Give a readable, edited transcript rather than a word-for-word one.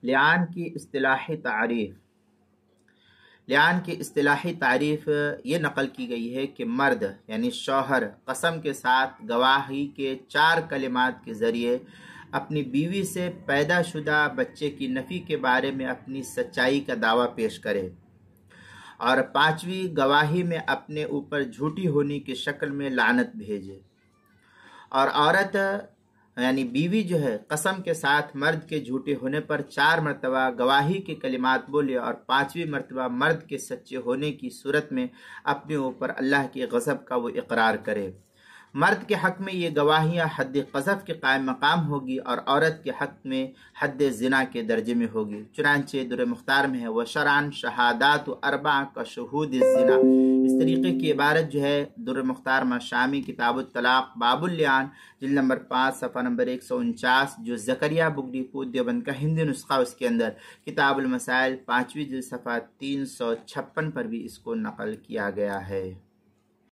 लिआन की इस्तिलाही तारीफ। लिआन की इस्तिलाही तारीफ ये नकल की गई है कि मर्द यानी शौहर कसम के साथ गवाही के 4 कलिमात के ज़रिए अपनी बीवी से पैदाशुदा बच्चे की नफ़ी के बारे में अपनी सच्चाई का दावा पेश करे और 5वीं गवाही में अपने ऊपर झूठी होने की शक्ल में लानत भेजे। और औरत यानी बीवी जो है कसम के साथ मर्द के झूठे होने पर 4 मरतबा गवाही के कलिमात बोले और 5वीं मरतबा मर्द के सच्चे होने की सूरत में अपने ऊपर अल्लाह के गज़ब का वो इकरार करे। मर्द के हक़ में ये गवाहियाँ हद क़ज़फ़ के कायम मकाम होगी और औरत के हक़ में हद ज़िना के दर्जे में होगी। चुनांचे दुर मुख्तार में है व शरान शहादात अरबा का शहूद ज़िना। इस तरीके की इबारत जो है दुर मुख्तार में शामी किताबुत तलाक़ बाबुल लिआन जिल्द नंबर 5 सफ़ा नंबर 149 जो ज़करिया बुक डिपो देवबंद का हिंदी नुस्खा उसके अंदर किताबुल मसाइल 5वीं जिल्द सफ़ा 356 पर भी इसको नकल किया गया है।